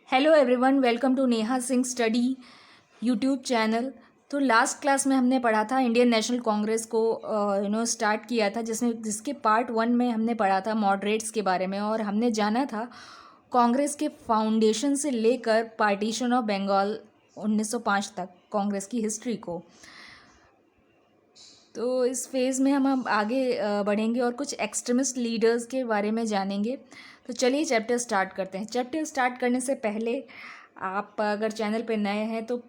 Hello everyone, welcome to Neha Singh study YouTube channel. तो last class में हमने पढ़ा था इंडियन नेशनल कांग्रेस को स्टार्ट किया था, जिसके पार्ट 1 में हमने पढ़ा था मॉडरेट्स के बारे में, और हमने जाना था कांग्रेस के फाउंडेशन से लेकर पार्टीशन ऑफ बंगाल 1905 तक कांग्रेस की हिस्ट्री को। तो इस फेज़ में हम अब आगे बढ़ेंगे और कुछ एक्सट्रीमिस्ट लीडर्स के बारे में जानेंगे। तो चलिए चैप्टर स्टार्ट करते हैं। चैप्टर स्टार्ट करने से पहले आप अगर चैनल पे नए हैं तो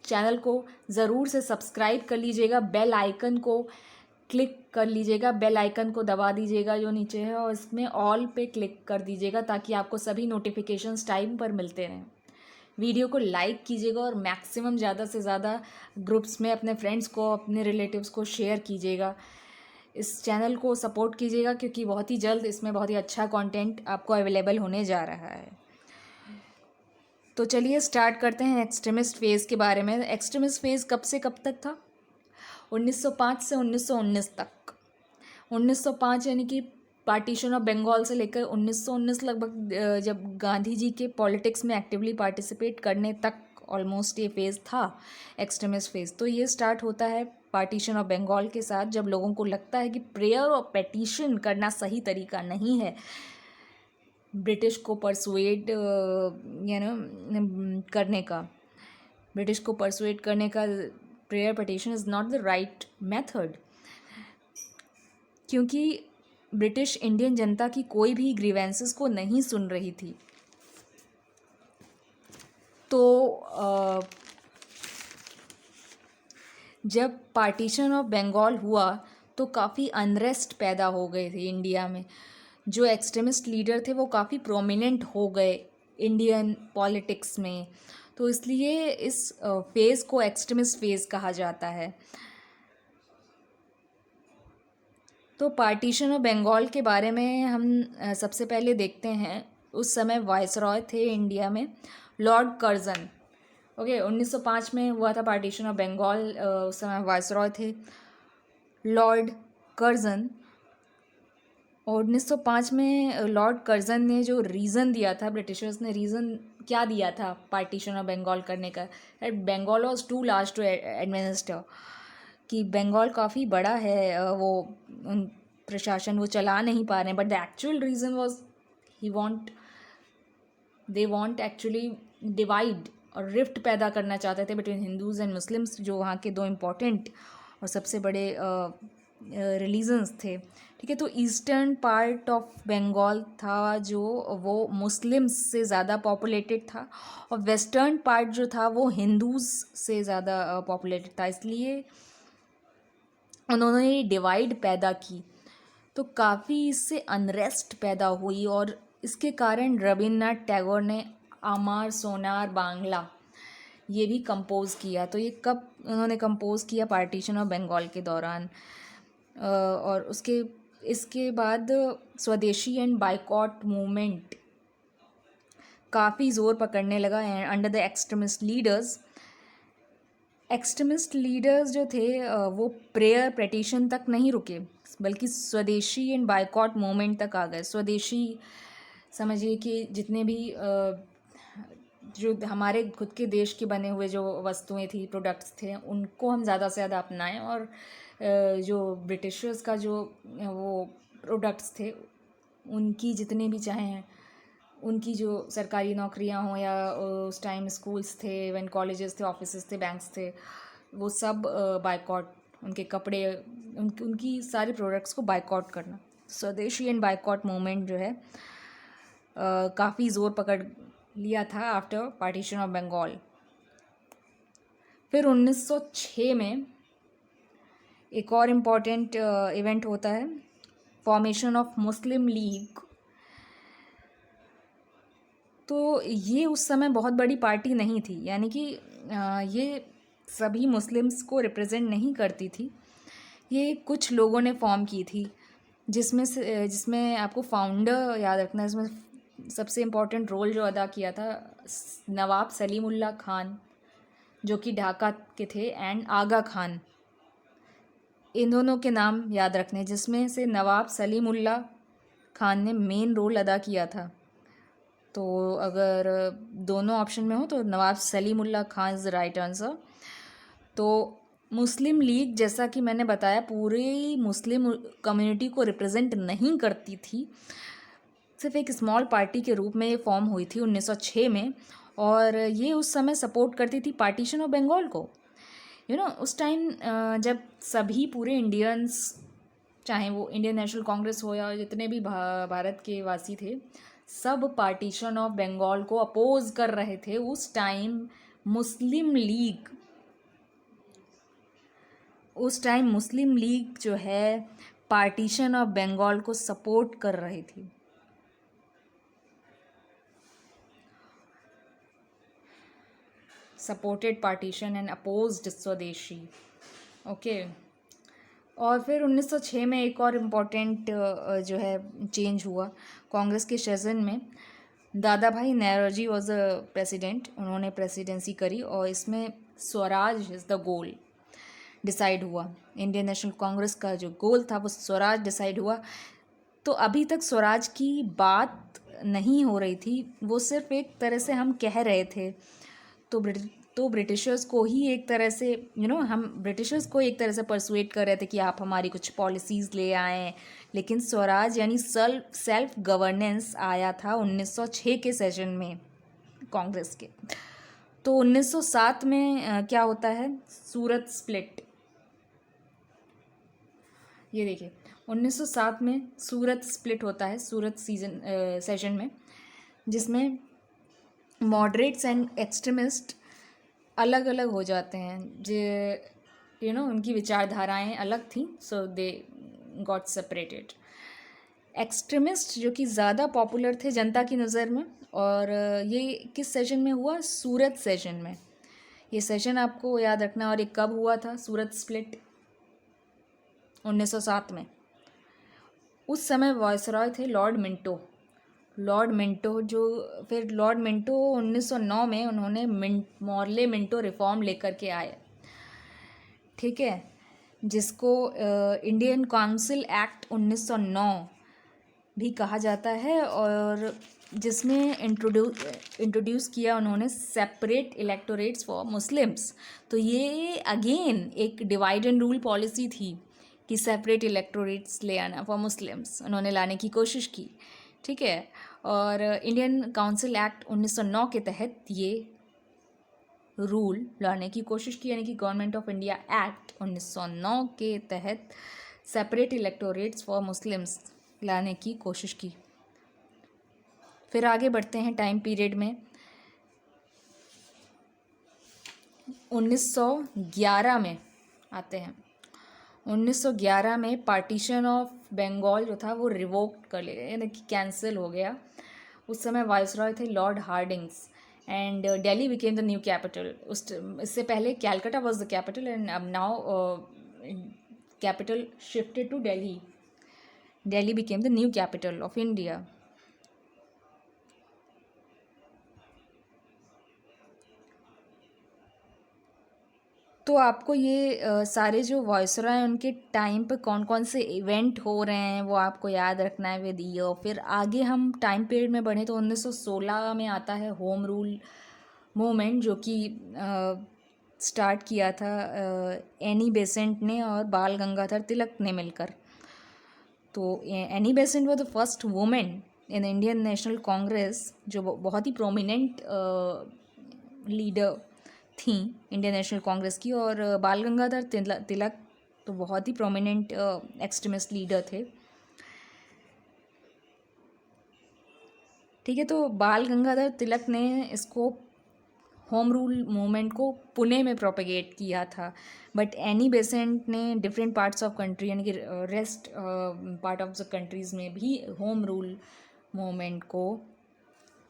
चैनल को ज़रूर से सब्सक्राइब कर लीजिएगा, बेल आइकन को क्लिक कर लीजिएगा, बेल आइकन को दबा दीजिएगा जो नीचे है, और इसमें ऑल पे क्लिक कर दीजिएगा ताकि आपको सभी नोटिफिकेशंस टाइम पर मिलते रहें। वीडियो को लाइक कीजिएगा और मैक्सिमम ज़्यादा से ज़्यादा ग्रुप्स में अपने फ्रेंड्स को, अपने रिलेटिव्स को शेयर कीजिएगा। इस चैनल को सपोर्ट कीजिएगा क्योंकि बहुत ही जल्द इसमें बहुत ही अच्छा कंटेंट आपको अवेलेबल होने जा रहा है। तो चलिए स्टार्ट करते हैं एक्सट्रीमिस्ट फेज़ के बारे में। एक्सट्रीमिस्ट फेज़ कब से कब तक था? 1905 से 1919 तक। 1905 यानी कि पार्टीशन ऑफ बंगाल से लेकर 1919 लगभग, जब गांधी जी के पॉलिटिक्स में एक्टिवली पार्टिसिपेट करने तक ऑलमोस्ट ये फेज़ था एक्सट्रीमिस्ट फेज़। तो ये स्टार्ट होता है पार्टीशन ऑफ बंगाल के साथ, जब लोगों को लगता है कि प्रेयर और पेटिशन करना सही तरीका नहीं है ब्रिटिश को परसुएड करने का। ब्रिटिश को परसुएड करने का prayer petition is not the right method, क्योंकि ब्रिटिश इंडियन जनता की कोई भी ग्रीवेंसेस को नहीं सुन रही थी। तो जब पार्टीशन ऑफ बंगाल हुआ तो काफ़ी अनरेस्ट पैदा हो गए थे इंडिया में। जो एक्सट्रीमिस्ट लीडर थे वो काफ़ी प्रोमिनेंट हो गए इंडियन पॉलिटिक्स में, तो इसलिए इस फेज़ को एक्सट्रीमिस्ट फेज़ कहा जाता है। तो पार्टीशन ऑफ बंगाल के बारे में हम सबसे पहले देखते हैं। उस समय वाइसरॉय थे इंडिया में, लॉर्ड कर्जन। ओके, 1905 में हुआ था पार्टीशन ऑफ बंगाल। उस समय वाइसरॉय थे लॉर्ड कर्जन, और 1905 में लॉर्ड कर्जन ने जो रीज़न दिया था, ब्रिटिशर्स ने रीज़न क्या दिया था पार्टीशन ऑफ बंगाल करने का? Bengal was too large to administer, कि बंगाल काफ़ी बड़ा है, वो उन प्रशासन वो चला नहीं पा रहे हैं। But the actual reason was they want actually divide और रिफ्ट पैदा करना चाहते थे बिटवीन हिंदूज़ एंड मुस्लिम्स, जो वहाँ के दो इम्पोर्टेंट और सबसे बड़े रिलीजन्स थे। ठीक है, तो ईस्टर्न पार्ट ऑफ बंगाल था जो वो मुस्लिम्स से ज़्यादा पॉपुलेटेड था, और वेस्टर्न पार्ट जो था वो हिंदूज़ से ज़्यादा पॉपुलेटेड था। इसलिए उन्होंने डिवाइड पैदा की, तो काफ़ी इससे अनरेस्ट पैदा हुई, और इसके कारण रविन्द्रनाथ टैगोर ने अमर सोनार बांग्ला ये भी कंपोज़ किया। तो ये कब उन्होंने कंपोज़ किया? पार्टीशन ऑफ बंगाल के दौरान। और इसके बाद स्वदेशी एंड बाइकॉट मूवमेंट काफ़ी ज़ोर पकड़ने लगा अंडर द एक्सट्रीमिस्ट लीडर्स जो थे वो प्रेयर पेटिशन तक नहीं रुके, बल्कि स्वदेशी एंड बाइकॉट मूवमेंट तक आ गए। स्वदेशी समझिए कि जितने भी जो हमारे खुद के देश के बने हुए जो वस्तुएं थी, प्रोडक्ट्स थे, उनको हम ज़्यादा से ज़्यादा अपनाएं, और जो ब्रिटिशर्स का जो वो प्रोडक्ट्स थे उनकी जितने भी चाहें, उनकी जो सरकारी नौकरियां हों या उस टाइम स्कूल्स थे, इवन कॉलेजेस थे, ऑफिसेस थे, बैंक्स थे, वो सब बाइकॉट, उनके कपड़े, उनकी सारी प्रोडक्ट्स को बाइकॉट करना। स्वदेशी एंड बाइकॉट मूवमेंट जो है काफ़ी ज़ोर पकड़ लिया था आफ्टर पार्टीशन ऑफ बंगाल। फिर 1906 में एक और इम्पॉर्टेंट इवेंट होता है, फॉर्मेशन ऑफ मुस्लिम लीग। तो ये उस समय बहुत बड़ी पार्टी नहीं थी, यानी कि ये सभी मुस्लिम्स को रिप्रेजेंट नहीं करती थी। ये कुछ लोगों ने फॉर्म की थी, जिसमें आपको फाउंडर याद रखना है। इसमें सबसे इम्पोर्टेंट रोल जो अदा किया था नवाब सलीमुल्लाह खान, जो कि ढाका के थे, एंड आगा खान। इन दोनों के नाम याद रखने, जिसमें से नवाब सलीमुल्लाह खान ने मेन रोल अदा किया था। तो अगर दोनों ऑप्शन में हो तो Nawab Salimullah Khan is the right answer. तो मुस्लिम लीग, जैसा कि मैंने बताया, पूरी मुस्लिम कम्युनिटी को रिप्रेजेंट नहीं करती थी, सिर्फ एक स्मॉल पार्टी के रूप में ये फॉर्म हुई थी 1906 में। और ये उस समय सपोर्ट करती थी पार्टीशन ऑफ बंगाल को। उस टाइम जब सभी पूरे इंडियंस, चाहे वो इंडियन नेशनल कांग्रेस हो या जितने भी भारत के वासी थे, सब पार्टीशन ऑफ बंगाल को अपोज कर रहे थे। उस टाइम मुस्लिम लीग जो है पार्टीशन ऑफ बंगाल को सपोर्ट कर रही थी। सपोर्टेड पार्टीशन एंड अपोज्ड स्वदेशी। ओके। और फिर 1906 में एक और इम्पॉर्टेंट जो है चेंज हुआ कांग्रेस के सेशन में। दादा भाई नौरोजी वॉज अ प्रेसिडेंट, उन्होंने प्रेसिडेंसी करी और इसमें Swaraj is the goal decide हुआ। इंडियन नेशनल कांग्रेस का जो गोल था वो स्वराज डिसाइड हुआ। तो अभी तक स्वराज की बात नहीं हो रही थी, वो सिर्फ एक तरह से हम कह रहे थे। तो ब्रिटिशर्स को ही एक तरह से हम ब्रिटिशर्स को एक तरह से परसुएट कर रहे थे कि आप हमारी कुछ पॉलिसीज़ ले आएँ। लेकिन स्वराज यानी सेल्फ गवर्नेंस आया था 1906 के सेशन में कांग्रेस के। तो 1907 में क्या होता है, सूरत स्प्लिट। ये देखिए 1907 में सूरत स्प्लिट होता है, सूरत सेशन में, जिसमें मॉडरेट्स एंड एक्सट्रीमिस्ट अलग अलग हो जाते हैं। जो उनकी विचारधाराएं अलग थी, सो दे गॉट सेपरेटेड। एक्सट्रीमिस्ट जो कि ज़्यादा पॉपुलर थे जनता की नज़र में, और ये किस सेशन में हुआ, सूरत सेशन में। ये सेशन आपको याद रखना। और ये कब हुआ था सूरत स्प्लिट, 1907 में। उस समय वायसरॉय थे लॉर्ड मिंटो। जो फिर लॉर्ड मिंटो 1909 में उन्होंने मॉर्ले मिंटो रिफॉर्म लेकर के आए, ठीक है, जिसको इंडियन काउंसिल एक्ट 1909 भी कहा जाता है, और जिसमें इंट्रोड्यूस किया उन्होंने सेपरेट इलेक्टोरेट्स फॉर मुस्लिम्स। तो ये अगेन एक डिवाइड एंड रूल पॉलिसी थी कि सेपरेट इलेक्टोरेट्स ले आना फॉर मुस्लिम्स, उन्होंने लाने की कोशिश की, ठीक है। और इंडियन काउंसिल एक्ट 1909 के तहत ये रूल लाने की कोशिश की, यानी कि गवर्नमेंट ऑफ इंडिया एक्ट 1909 के तहत सेपरेट इलेक्टोरेट्स फॉर मुस्लिम्स लाने की कोशिश की। फिर आगे बढ़ते हैं टाइम पीरियड में। 1911 में आते हैं। 1911 में पार्टीशन ऑफ बंगाल जो था वो रिवोक्ड कर लिया, यानी कि कैंसिल हो गया। उस समय वाइसरॉय थे lord Hardings, and Delhi became the new capital. इससे पहले Calcutta was the capital, and अब now capital shifted to Delhi. Delhi became the new capital of India. तो आपको ये सारे जो वायसरॉय हैं उनके टाइम पे कौन कौन से इवेंट हो रहे हैं वो आपको याद रखना है विद ईयर। फिर आगे हम टाइम पीरियड में बढ़े तो 1916 में आता है होम रूल मूवमेंट, जो कि स्टार्ट किया था एनी बेसेंट ने और बाल गंगाधर तिलक ने मिलकर। तो एनी बेसेंट वो the first women in Indian national Congress, जो बहुत ही प्रोमिनेंट लीडर थी इंडियन नेशनल कांग्रेस की। और बाल गंगाधर तिलक तो बहुत ही प्रोमिनेंट एक्सट्रीमिस्ट लीडर थे, ठीक है। तो बाल गंगाधर तिलक ने इसको होम रूल मूवमेंट को पुणे में प्रोपेगेट किया था, बट एनी बेसेंट ने डिफरेंट पार्ट्स ऑफ कंट्री, यानी कि rest part of the countries में भी होम रूल मूवमेंट को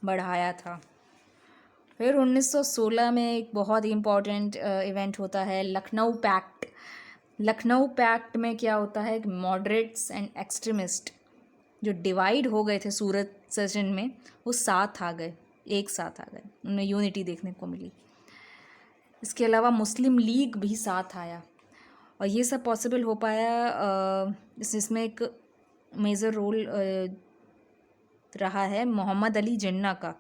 बढ़ाया था। फिर 1916 में एक बहुत ही इम्पॉर्टेंट इवेंट होता है लखनऊ पैक्ट। लखनऊ पैक्ट में क्या होता है, मॉडरेट्स एंड एक्सट्रीमिस्ट जो डिवाइड हो गए थे सूरत सेशन में, वो साथ आ गए, एक साथ आ गए, उन्हें यूनिटी देखने को मिली। इसके अलावा मुस्लिम लीग भी साथ आया, और ये सब पॉसिबल हो पाया इसमें एक मेजर रोल रहा है मोहम्मद अली जिन्ना का,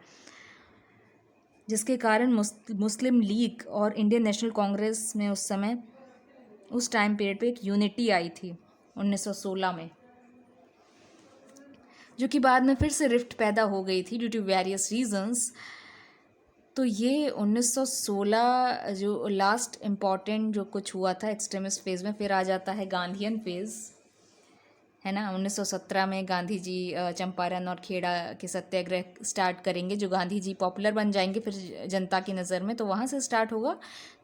जिसके कारण मुस्लिम लीग और इंडियन नेशनल कांग्रेस में उस समय उस टाइम पीरियड पे एक यूनिटी आई थी 1916 में, जो कि बाद में फिर से रिफ्ट पैदा हो गई थी ड्यू टू वेरियस रीजंस। तो ये 1916 जो लास्ट इम्पॉर्टेंट जो कुछ हुआ था एक्सट्रीमिस्ट फेज़ में। फिर आ जाता है गांधीयन फेज़, है ना। 1917 में गांधी जी चंपारण और खेड़ा के सत्याग्रह स्टार्ट करेंगे, जो गांधी जी पॉपुलर बन जाएंगे फिर जनता की नज़र में, तो वहाँ से स्टार्ट होगा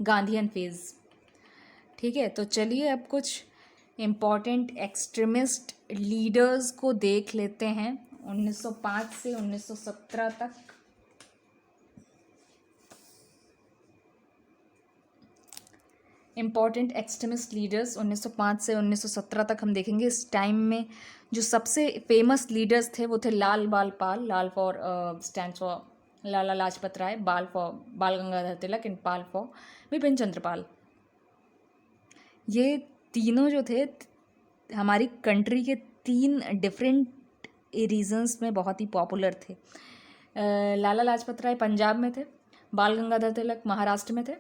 गांधीयन फेज़। ठीक है, तो चलिए अब कुछ इम्पॉर्टेंट एक्सट्रीमिस्ट लीडर्स को देख लेते हैं 1905 से 1917 तक। इम्पॉर्टेंट एक्सट्रीमिस्ट लीडर्स 1905 से 1917 तक हम देखेंगे। इस टाइम में जो सबसे फेमस लीडर्स थे वो थे लाल बाल पाल, लाल फॉर स्टैंड्स फॉर लाला लाजपत राय, बाल फॉर बाल Gangadhar Tilak and Pal for Vipin Chandra पाल। ये तीनों जो थे हमारी कंट्री के 3 डिफरेंट रीजन्स में बहुत ही पॉपुलर थे। लाला लाजपत राय पंजाब में थे, बाल गंगाधर तिलक महाराष्ट्र में थे,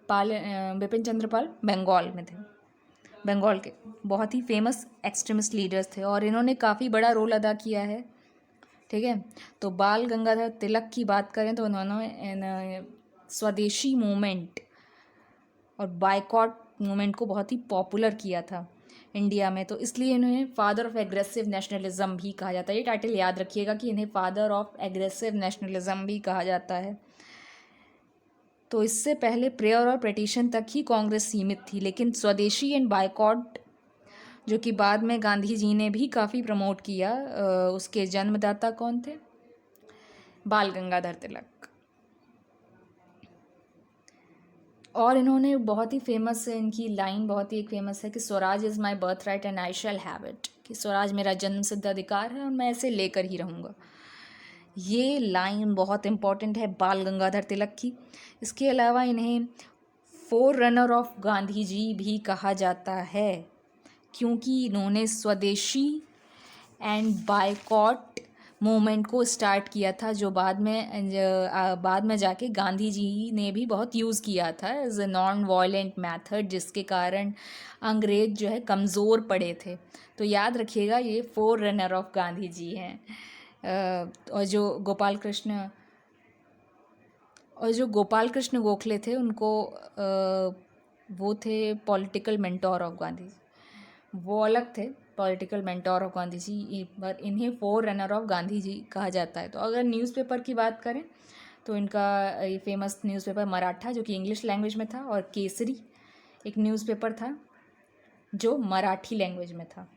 विपिन चंद्र पाल बंगाल में थे। बंगाल के बहुत ही फेमस एक्सट्रीमिस्ट लीडर्स थे और इन्होंने काफ़ी बड़ा रोल अदा किया है। ठीक है, तो बाल गंगाधर तिलक की बात करें तो उन्होंने स्वदेशी मूवमेंट और बायकॉट मूवमेंट को बहुत ही पॉपुलर किया था इंडिया में, तो इसलिए इन्हें फादर ऑफ एग्रेसिव नेशनलिज्म भी कहा जाता है। ये टाइटल याद रखिएगा कि इन्हें फादर ऑफ एग्रेसिव नेशनलिज्म भी कहा जाता है। तो इससे पहले प्रेयर और पिटीशन तक ही कांग्रेस सीमित थी, लेकिन स्वदेशी एंड बायकॉट जो कि बाद में गांधी जी ने भी काफ़ी प्रमोट किया, उसके जन्मदाता कौन थे? बाल गंगाधर तिलक। और इन्होंने बहुत ही फेमस है, इनकी लाइन बहुत ही एक फेमस है कि Swaraj is my birth right and I shall have it, कि स्वराज मेरा जन्म सिद्ध अधिकार है और मैं ऐसे लेकर ही रहूँगा। ये लाइन बहुत इम्पॉर्टेंट है बाल गंगाधर तिलक की। इसके अलावा इन्हें four runner of Gandhi ji भी कहा जाता है, क्योंकि इन्होंने स्वदेशी एंड बायकॉट मूवमेंट को स्टार्ट किया था, जो बाद में जाके गांधी जी ने भी बहुत यूज़ किया था as a non violent method, जिसके कारण अंग्रेज जो है कमज़ोर पड़े थे। तो याद रखिएगा ये 4 रनर ऑफ गांधी जी हैं। और जो गोपाल कृष्ण गोखले थे उनको वो थे political mentor of Gandhi ji, वो अलग थे political mentor of Gandhi ji, पर इन्हें 4 रनर ऑफ गांधी जी कहा जाता है। तो अगर न्यूज़पेपर की बात करें तो इनका ये फेमस न्यूज़पेपर मराठा जो कि इंग्लिश लैंग्वेज में था, और केसरी एक न्यूज़पेपर था जो मराठी लैंग्वेज में था।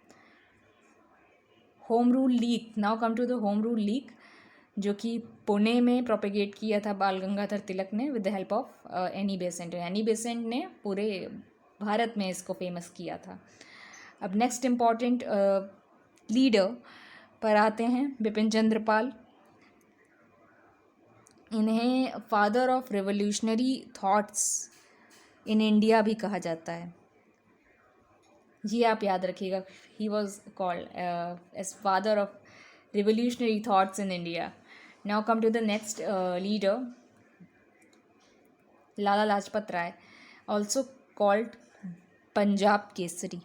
Home rule league, now come to the home rule league, जो कि पुणे में प्रोपेगेट किया था बाल गंगाधर तिलक ने with the help of Annie Besant. Annie Besant ने पूरे भारत में इसको फेमस किया था। अब नेक्स्ट इम्पॉर्टेंट लीडर पर आते हैं विपिन चंद्र पाल। इन्हें father of revolutionary thoughts in India भी कहा जाता है, ये आप याद रखिएगा। He was called as father of revolutionary thoughts in India. Now come to the next leader, Lala Lajpat Rai, also called Punjab Kesari.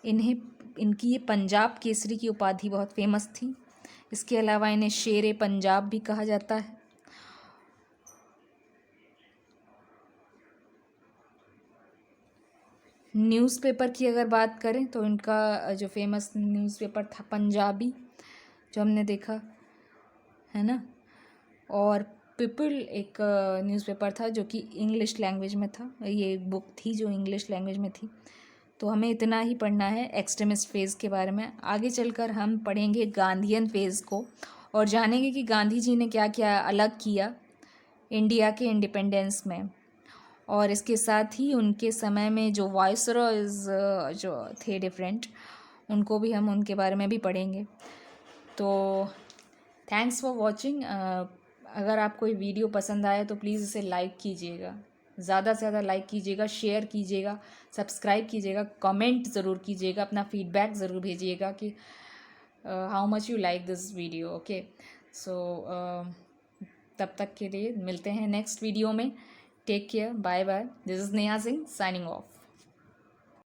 इनकी ये पंजाब केसरी की उपाधि बहुत फेमस थी। इसके अलावा इन्हें शेर पंजाब भी कहा जाता है। न्यूज़पेपर की अगर बात करें तो इनका जो फेमस न्यूज़पेपर था पंजाबी, जो हमने देखा है ना, और पीपल एक न्यूज़पेपर था जो कि इंग्लिश लैंग्वेज में था। ये बुक थी जो इंग्लिश लैंग्वेज में थी। तो हमें इतना ही पढ़ना है एक्सट्रीमिस्ट फेज़ के बारे में। आगे चलकर हम पढ़ेंगे गांधीयन फेज़ को और जानेंगे कि गांधी जी ने क्या क्या अलग किया इंडिया के इंडिपेंडेंस में, और इसके साथ ही उनके समय में जो वायसरॉयज जो थे डिफरेंट, उनको भी हम उनके बारे में भी पढ़ेंगे। तो थैंक्स फॉर वॉचिंग। अगर आपको ये वीडियो पसंद आए तो प्लीज़ इसे लाइक कीजिएगा, ज़्यादा से ज़्यादा लाइक कीजिएगा, शेयर कीजिएगा, सब्सक्राइब कीजिएगा, कमेंट ज़रूर कीजिएगा, अपना फीडबैक ज़रूर भेजिएगा कि how much you like this video. Okay, so तब तक के लिए मिलते हैं नेक्स्ट वीडियो में। Take care, bye bye. This is Neha Singh signing of.